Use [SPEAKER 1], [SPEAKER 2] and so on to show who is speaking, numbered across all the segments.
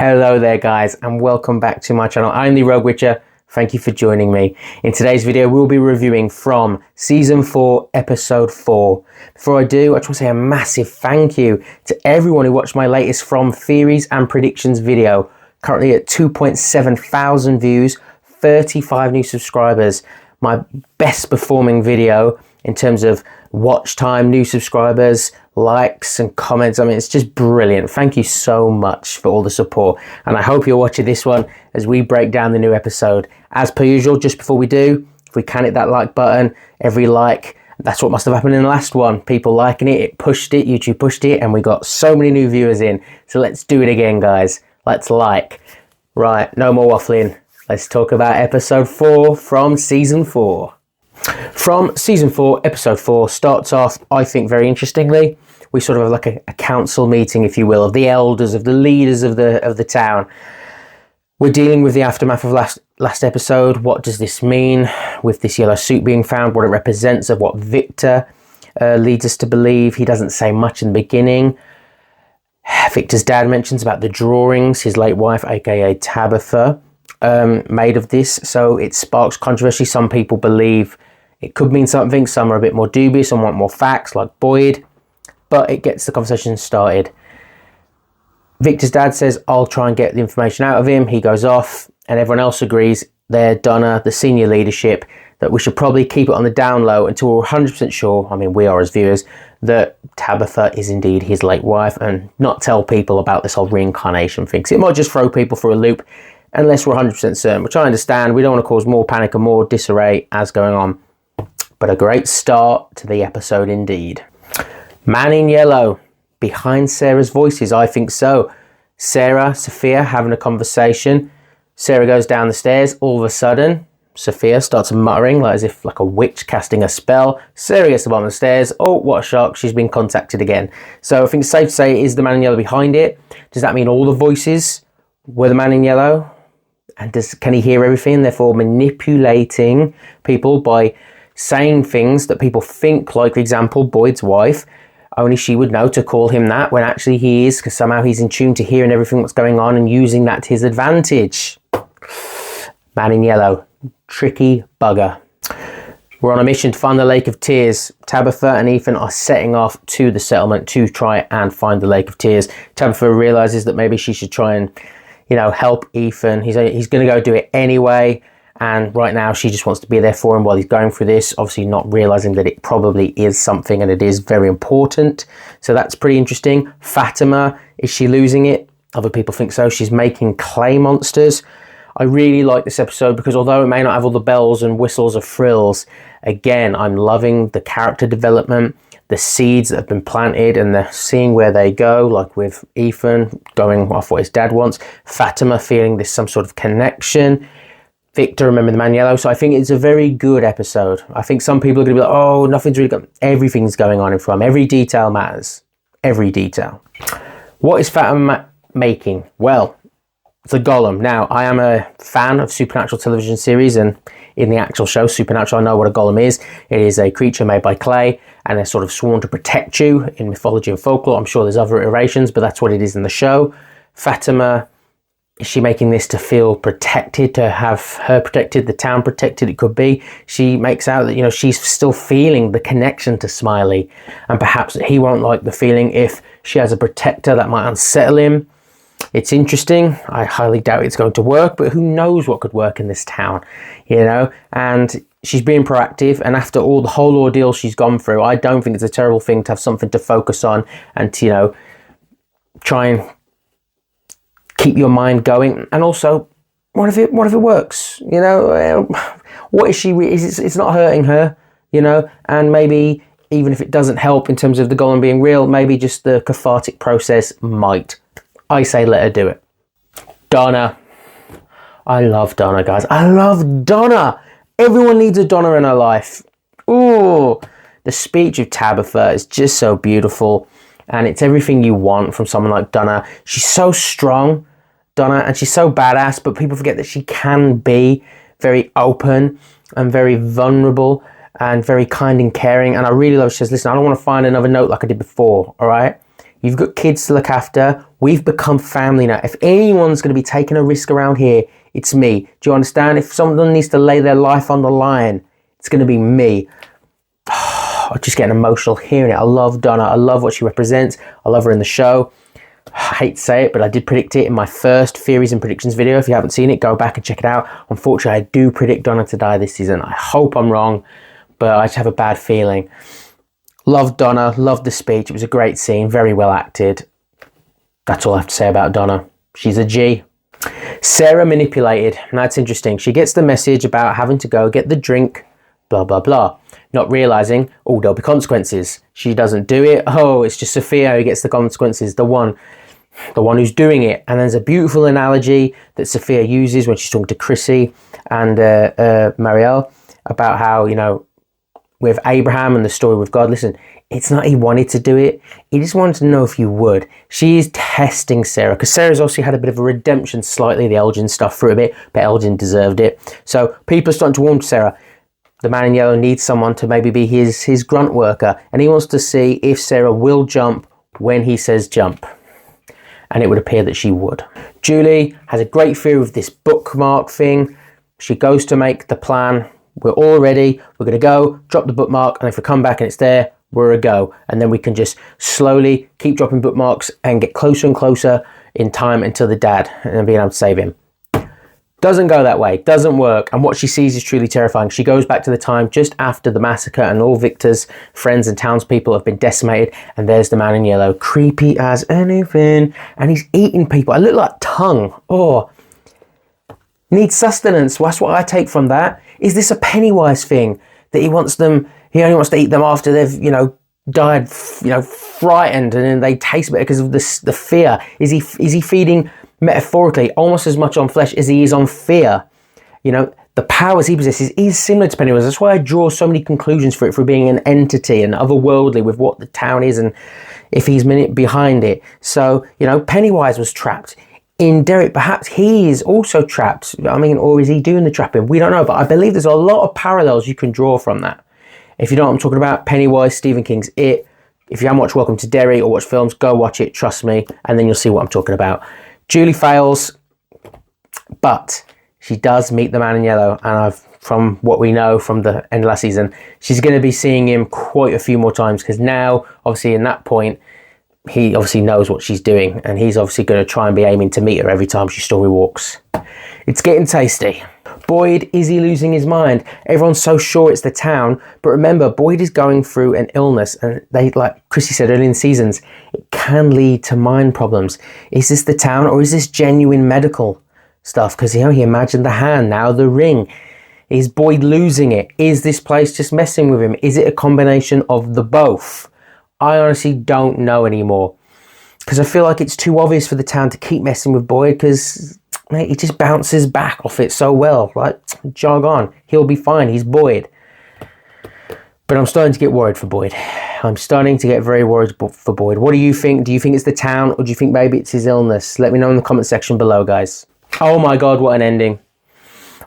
[SPEAKER 1] Hello there guys, and welcome back to my channel. I'm the Rogue Witcher. Thank you for joining me. In today's video we'll be reviewing from season 4 episode 4. Before I do, I just want to say a massive thank you to everyone who watched my latest From Theories and Predictions video. Currently at 2.7 thousand views, 35 new subscribers. My best performing video in terms of watch time, new subscribers, likes and comments. I mean, it's just brilliant. Thank you so much for all the support, and I hope you're watching this one as we break down the new episode. As per usual, just before we do, if we can hit that like button, every like, that's what must have happened in the last one. People liking it, it pushed it, YouTube pushed it, and we got so many new viewers in. So let's do it again, guys. Let's like. Right, no more waffling. Let's talk about episode 4 from season 4. From season 4, episode 4 starts off, I think, very interestingly. We sort of have like a council meeting, if you will, of the elders, of the leaders of the town. We're dealing with the aftermath of last episode. What does this mean with this yellow suit being found? What it represents, of what Victor leads us to believe. He doesn't say much in the beginning. Victor's dad mentions about the drawings his late wife, aka Tabitha, made of this. So it sparks controversy. Some people believe it could mean something. Some are a bit more dubious and want more facts, like Boyd. But it gets the conversation started. Victor's dad says, I'll try and get the information out of him. He goes off, and everyone else agrees, Donna, the senior leadership, that we should probably keep it on the down low until we're 100% sure, I mean we are as viewers, that Tabitha is indeed his late wife, and not tell people about this whole reincarnation thing. So it might just throw people for a loop unless we're 100% certain, which I understand. We don't want to cause more panic and more disarray as going on. But a great start to the episode indeed. Man in yellow, behind Sarah's voices, I think so. Sarah, Sophia having a conversation. Sarah goes down the stairs. All of a sudden, Sophia starts muttering like as if like a witch casting a spell. Sarah gets to the bottom of the stairs. Oh, what a shock, she's been contacted again. So I think it's safe to say it is the man in yellow behind it. Does that mean all the voices were the man in yellow? And can he hear everything, therefore manipulating people by saying things that people think, like for example, Boyd's wife, only she would know to call him that when actually he is, because somehow he's in tune to hearing everything that's going on and using that to his advantage. Man in yellow, tricky bugger. We're on a mission to find the Lake of Tears. Tabitha and Ethan are setting off to the settlement to try and find the Lake of Tears. Tabitha realizes that maybe she should try and, help Ethan. He's going to go do it anyway. And right now she just wants to be there for him while he's going through this, obviously not realizing that it probably is something and it is very important. So that's pretty interesting. Fatima, is she losing it? Other people think so. She's making clay monsters. I really like this episode because although it may not have all the bells and whistles of thrills, again, I'm loving the character development, the seeds that have been planted and the seeing where they go, like with Ethan going off what his dad wants, Fatima feeling this some sort of connection, Victor, remember the man yellow. So I think it's a very good episode. I think some people are going to be like, oh, nothing's really going. Everything's going on in From. Every detail matters. Every detail. What is Fatima making? Well, it's a golem. Now, I am a fan of supernatural television series, and in the actual show, Supernatural, I know what a golem is. It is a creature made by clay, and they're sort of sworn to protect you in mythology and folklore. I'm sure there's other iterations, but that's what it is in the show. Fatima, is she making this to feel protected, to have her protected, the town protected? It could be. She makes out that, she's still feeling the connection to Smiley, and perhaps he won't like the feeling if she has a protector that might unsettle him. It's interesting. I highly doubt it's going to work, but who knows what could work in this town, and she's being proactive, and after all the whole ordeal she's gone through, I don't think it's a terrible thing to have something to focus on and to, try and keep your mind going. And also, what if it works? What is she? It's not hurting her, and maybe even if it doesn't help in terms of the golem being real, maybe just the cathartic process might. I say let her do it. Donna. I love Donna, guys. I love Donna. Everyone needs a Donna in her life. Ooh, the speech of Tabitha is just so beautiful, and it's everything you want from someone like Donna. She's so strong, Donna, and she's so badass, but people forget that she can be very open and very vulnerable and very kind and caring. And I really love, she says, listen, I don't want to find another note like I did before, all right? You've got kids to look after. We've become family now. If anyone's going to be taking a risk around here, it's me. Do you understand? If someone needs to lay their life on the line, it's going to be me. I'm just getting emotional hearing it. I love Donna. I love what she represents. I love her in the show. I hate to say it, but I did predict it in my first theories and predictions video. If you haven't seen it, go back and check it out. Unfortunately, I do predict Donna to die this season. I hope I'm wrong, but I just have a bad feeling. Loved Donna, loved the speech. It was a great scene, very well acted. That's all I have to say about Donna. She's a G. Sarah manipulated. Now that's interesting. She gets the message about having to go get the drink, blah, blah, blah. Not realizing, oh, there'll be consequences. She doesn't do it. Oh, it's just Sophia who gets the consequences, the one who's doing it. And there's a beautiful analogy that Sophia uses when she's talking to Chrissy and Marielle about how, you know, with Abraham and the story with God, listen, it's not he wanted to do it. He just wanted to know if you would. She is testing Sarah because Sarah's also had a bit of a redemption slightly, the Elgin stuff for a bit, but Elgin deserved it. So people are starting to warn Sarah, the man in yellow needs someone to maybe be his grunt worker. And he wants to see if Sarah will jump when he says jump. And it would appear that she would. Julie has a great fear of this bookmark thing. She goes to make the plan. We're all ready. We're going to go, drop the bookmark. And if we come back and it's there, we're a go. And then we can just slowly keep dropping bookmarks and get closer and closer in time until the dad and being able to save him. Doesn't go that way, doesn't work, and what she sees is truly terrifying. She goes back to the time just after the massacre and all Victor's friends and townspeople have been decimated, and there's the man in yellow, creepy as anything, and he's eating people. I look like tongue. Oh, needs sustenance. Well, that's what I take from that. Is this a Pennywise thing that he only wants to eat them after they've, you know, died, you know, frightened, and then they taste better because of the fear? Is he feeding metaphorically almost as much on flesh as he is on fear? You know, the powers he possesses is similar to Pennywise. That's why I draw so many conclusions for being an entity and otherworldly with what the town is and if he's behind it. So, you know, Pennywise was trapped in Derek. Perhaps he is also trapped. I mean, or is he doing the trapping? We don't know, but I believe there's a lot of parallels you can draw from that. If you know what I'm talking about, Pennywise, Stephen King's It. If you haven't watched Welcome to Derry or watched films, go watch it, trust me, and then you'll see what I'm talking about. Julie fails, but she does meet the man in yellow, and from what we know from the end of last season, she's going to be seeing him quite a few more times, because now, obviously, in that point, he obviously knows what she's doing, and he's obviously going to try and be aiming to meet her every time she story walks. It's getting tasty. Boyd, is he losing his mind? Everyone's so sure it's the town, but remember, Boyd is going through an illness, and they, like Chrissy said earlier in seasons, it can lead to mind problems. Is this the town, or is this genuine medical stuff? Because, you know, he imagined the hand, now the ring. Is Boyd losing it? Is this place just messing with him? Is it a combination of the both? I honestly don't know anymore, because I feel like it's too obvious for the town to keep messing with Boyd, because mate, he just bounces back off it so well. Like, jog on. He'll be fine. He's Boyd. But I'm starting to get worried for Boyd. I'm starting to get very worried for Boyd. What do you think? Do you think it's the town, or do you think maybe it's his illness? Let me know in the comment section below, guys. Oh my God, what an ending.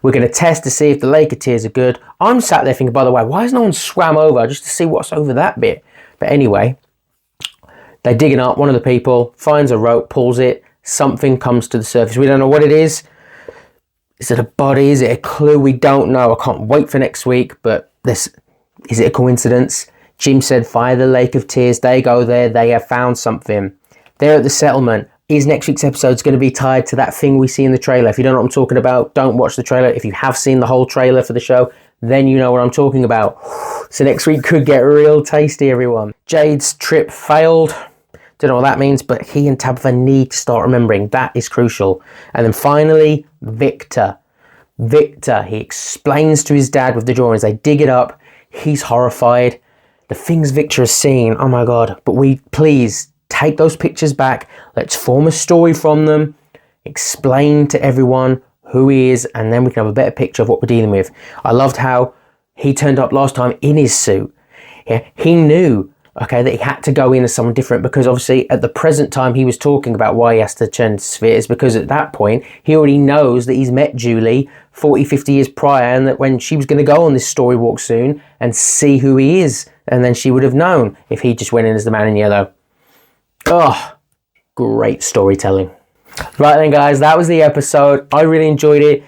[SPEAKER 1] We're going to test to see if the Lake of Tears are good. I'm sat there thinking, by the way, why has no one swam over just to see what's over that bit? But anyway, they're digging up. One of the people finds a rope, pulls it. Something comes to the surface. We don't know what it is. Is it a body? Is it a clue? We don't know. I can't wait for next week. But is it a coincidence? Jim said, "Fire the Lake of Tears." They go there. They have found something. They're at the settlement. Is next week's episode going to be tied to that thing we see in the trailer? If you don't know what I'm talking about, don't watch the trailer. If you have seen the whole trailer for the show, then you know what I'm talking about. So next week could get real tasty, everyone. Jade's trip failed. Don't know what that means, but he and Tabitha need to start remembering. That is crucial. And then finally, Victor. Victor, he explains to his dad with the drawings. They dig it up. He's horrified. The things Victor has seen, oh my God. But please take those pictures back. Let's form a story from them. Explain to everyone who he is, and then we can have a better picture of what we're dealing with. I loved how he turned up last time in his suit. Yeah, he knew, okay, that he had to go in as someone different, because obviously at the present time he was talking about why he has to turn spheres, because at that point he already knows that he's met Julie 40, 50 years prior, and that when she was going to go on this story walk soon and see who he is, and then she would have known if he just went in as the man in yellow. Oh, great storytelling. Right then, guys, that was the episode. I really enjoyed it.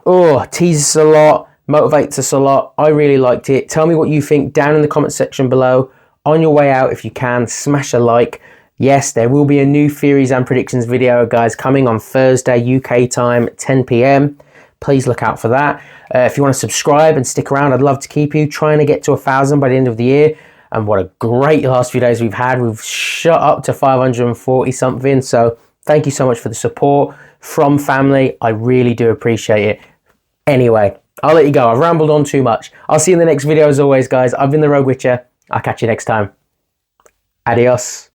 [SPEAKER 1] Oh, teases us a lot, motivates us a lot. I really liked it. Tell me what you think down in the comment section below. On your way out, if you can, smash a like. Yes, there will be a new theories and predictions video, guys, coming on Thursday, UK time, 10 p.m. Please look out for that. If you want to subscribe and stick around, I'd love to keep you. Trying to get to 1,000 by the end of the year. And what a great last few days we've had. We've shot up to 540 something. So thank you so much for the support from family. I really do appreciate it. Anyway, I'll let you go. I've rambled on too much. I'll see you in the next video as always, guys. I've been the Rogue Witcher. I'll catch you next time. Adios.